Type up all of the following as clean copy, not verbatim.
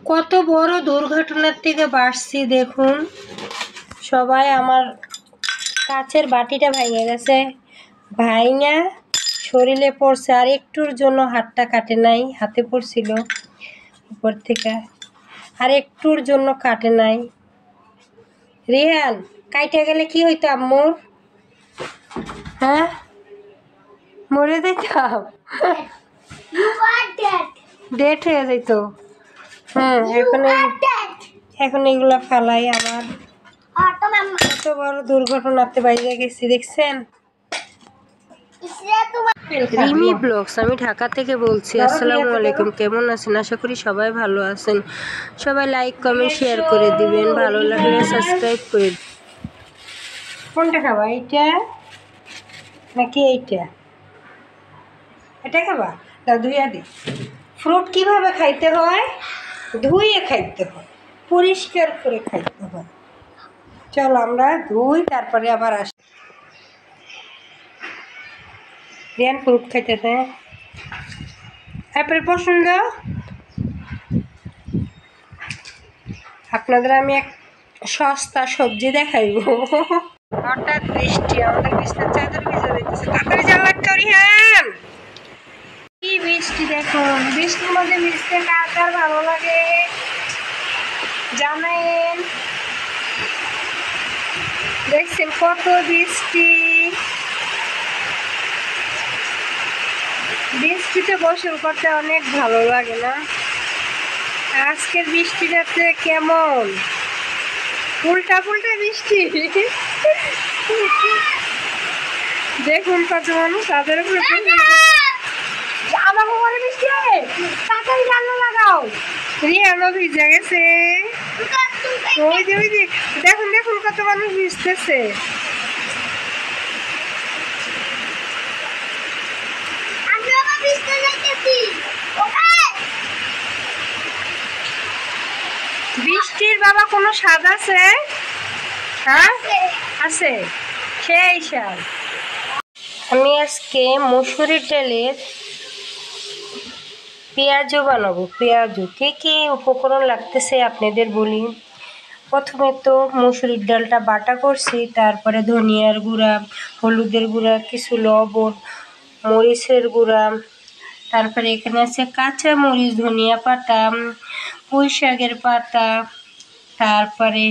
কত বড় দুর্ঘটনার থেকে বাঁচছি দেখুন। সবাই আমার কাছের বাটিটা ভেঙে গেছে, ভাইঙা শরীরে পড়ছে, আর একটুর জন্য হাতটা কাটে নাই, হাতে পড়ছিল উপর থেকে, আর একটুর জন্য কাটে নাই। রিহান, কাইটে গেলে কি হইতো আম্মুর? হ্যাঁ, মরে যাইতাম, ডেট হয়ে যেত। এখন এগুলা ফেলাই। আমার কত বড় দুর্ঘটনাতে বাইরে গেছি দেখছেন। রিমি ব্লগস, আমি ঢাকা থেকে বলছি। আসসালামু আলাইকুম, কেমন আছেন? আশা করি সবাই ভালো আছেন। সবাই লাইক কমেন্ট শেয়ার করে দিবেন, ভালো লাগলে সাবস্ক্রাইব করে দিবেন। কোনটা খাবা, এইটা নাকি এইটা? এটা খাবা? তা ধুইয়া দি। ফ্রুট কিভাবে খাইতে হয়? ধুইয়ে খাইতে হয়, পরিষ্কার করে খাইতে হয়। চল আমরা ধুই, তারপরে আবার আসি। রিয়ান ফ্রুট খাইতেছে। অ্যাপেল পছন্দ? আপনাদের আমি এক সস্তা সবজি দেখাইব। হঠাৎ বৃষ্টি, আমাদের বিছনার চাদর ভিজে যাইতেছে। তাড়াতাড়ি জানলা আটকাও রিহান। কি বৃষ্টি দেখুন, বৃষ্টির মধ্যে ভিজতে কার কার ভালো লাগে জানেন? দেখছেন কত বৃষ্টি, বৃষ্টিতে গোসল করতে অনেক ভালো লাগে না? আজকের বৃষ্টিটাতে কেমন উল্টা পুল্টা বৃষ্টি। দেখুন কত মানুষ তাদের উপরে আমার উপরে বৃষ্টি, তাড়াতাড়ি জানলা লাগাও। রিয়ানো ভিজে গেছে, ওই যে দেখুন দেখুন কত মানুষ ভিজতেছে। বৃষ্টির বাবা কোনো স্বাদ আছে? হ্যাঁ আছে, সেই স্বাদ। আমি আজকে মসুরির ডালের পেঁয়াজু বানাবো। পেঁয়াজু কি কি উপকরণ লাগতেছে আপনাদের বলি। প্রথমে তো মসুরির ডালটা বাটা করছি, তারপরে ধনিয়ার গুঁড়া, হলুদের গুঁড়া, কিছু লবণ, মরিচের গুঁড়া, তারপরে এখানে আছে কাঁচা মরিচ, ধনিয়া পাতা, পুঁই শাকের পাতা, তারপরে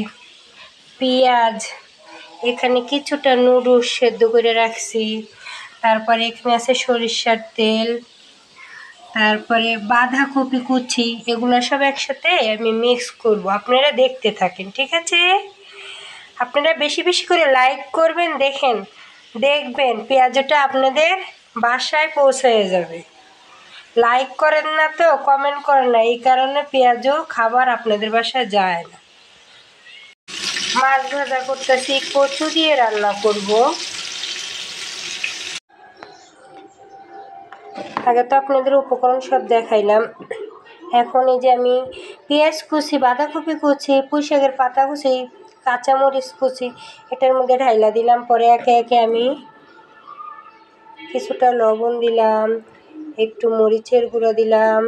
পেঁয়াজ, এখানে কিছুটা নুডলস সেদ্ধ করে রাখছি, তারপরে এখানে আছে সরিষার তেল, তারপরে বাঁধাকপি কুচি, এগুলো সব একসাথে আমি মিক্স করব। আপনারা দেখতে থাকেন, ঠিক আছে? আপনারা বেশি বেশি করে লাইক করবেন, দেখবেন পেঁয়াজটা আপনাদের বাসায় পৌঁছে যাবে। লাইক করেন না তো, কমেন্ট করেন না, এই কারণে পেঁয়াজও খাবার আপনাদের বাসায় যায় না। মাছ ভাজা করতেছি, কচু দিয়ে রান্না করব। আগে তো আপনাদের উপকরণ সব দেখাইলাম। এখন এই যে আমি পেঁয়াজ কুচি, বাঁধাকপি কুচি, পুঁই শাকের পাতা কুচি, কাঁচামরিচ কুচি এটার মধ্যে ঢাইলা দিলাম। পরে একে একে আমি কিছুটা লবণ দিলাম, একটু মরিচের গুঁড়া দিলাম,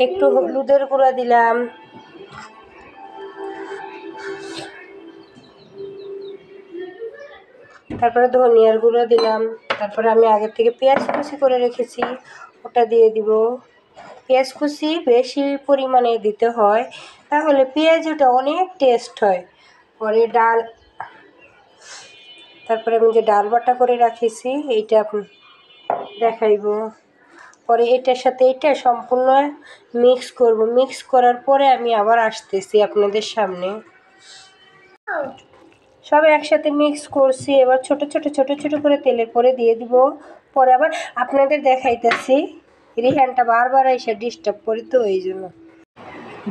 একটু হলুদের গুঁড়া দিলাম, তারপরে ধনিয়ার গুঁড়ো দিলাম, তারপরে আমি আগে থেকে পেঁয়াজ কুচি করে রেখেছি ওটা দিয়ে দিব। পেঁয়াজ কুচি বেশি পরিমাণে দিতে হয়, তাহলে পেঁয়াজটা অনেক টেস্ট হয়। পরে ডাল, তারপরে আমি যে ডাল বাটা করে রাখেছি এইটা দেখাইব। পরে এটার সাথে এটা সম্পূর্ণ মিক্স করব। মিক্স করার পরে আমি আবার আসতেছি আপনাদের সামনে। সব একসাথে মিক্স করছি, এবার ছোট ছোট ছোট ছোট করে তেলের পরে দিয়ে দিব। পরে আবার আপনাদের দেখাইতেছি। রিহানটা বারবার এসে ডিস্টার্ব করি, তো এই জন্য।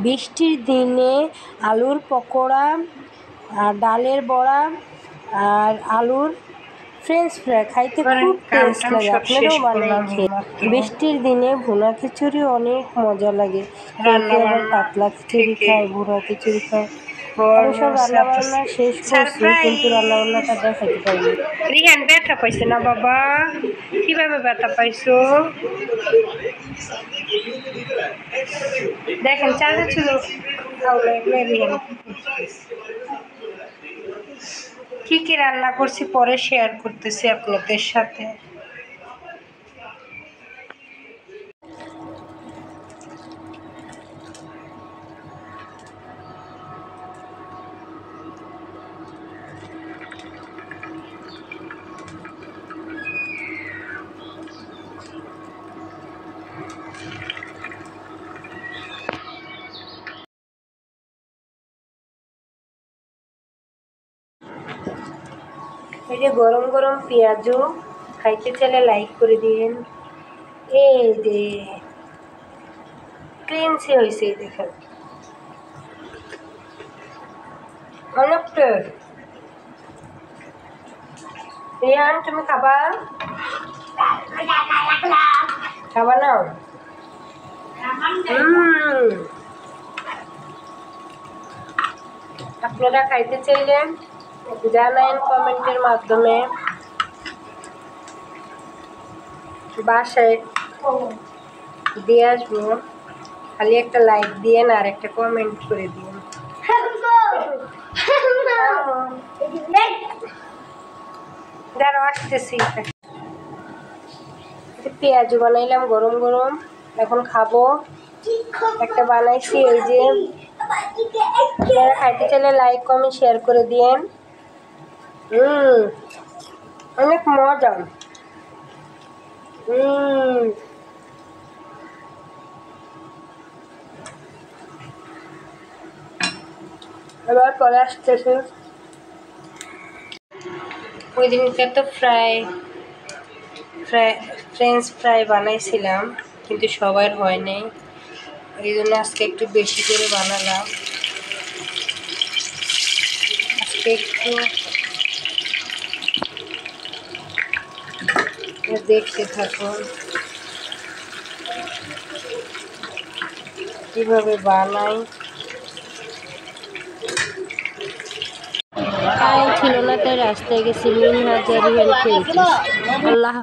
বৃষ্টির দিনে আলুর পকোড়া আর ডালের বড়া আর আলুর ফ্রেঞ্চ ফ্রাই খাইতে খুব টেস্ট লাগে, আপনারাও বানাই খেয়ে। বৃষ্টির দিনে ভুনা খিচুড়ি অনেক মজা লাগে। আবার পাতলা খিচুড়ি খায়, ভুনা খিচুড়ি খায়, তারপর সব রান্না বান্না শেষ করছি, কিন্তু রান্না বান্নাটা দেখাইতে পারিনি। রিহান ব্যথা পাইছে না বাবা? কিভাবে ব্যথা পাইছো দেখেন, চাচা ছিল রিহান কি কি রান্না করছি পরে শেয়ার করতেছি আপনাদের সাথে। এই যে গরম গরম পেঁয়াজও, খাইতে চাইলে লাইক করে দিন। এই যে ক্রিঞ্চি হয়েছে, দেখেন অনেকটা। রিয়ান তুমি খাবা? খাবা না? আপনারা খাইতে চাইলেন জানান কমেন্টের মাধ্যমে, বাসায় দিয়ে আসবো। খালি একটা লাইক দিয়েন আর একটা কমেন্ট করে দিন। দাঁড়াও আসতেছি। পেঁয়াজু বানাইলাম গরম গরম, এখন খাবো। একটা বানাইছি, এই যে আপনারা খাইতে চাইলে লাইক কমেন্ট শেয়ার করে দিয়েন। অনেক মজা। এবার পরে আসতেছে। ওই দিনটা তো ফ্রেঞ্চ ফ্রাই বানাইছিলাম, কিন্তু সবার হয় নাই, এই জন্য আজকে একটু বেশি করে বানালাম। আজকে একটু দেখতে থাকুন কিভাবে বানাই। কারেন্ট ছিল না, তাই রাস্তায় গেছি, মিনহাজ আর রিহান খেলছি। আল্লাহ।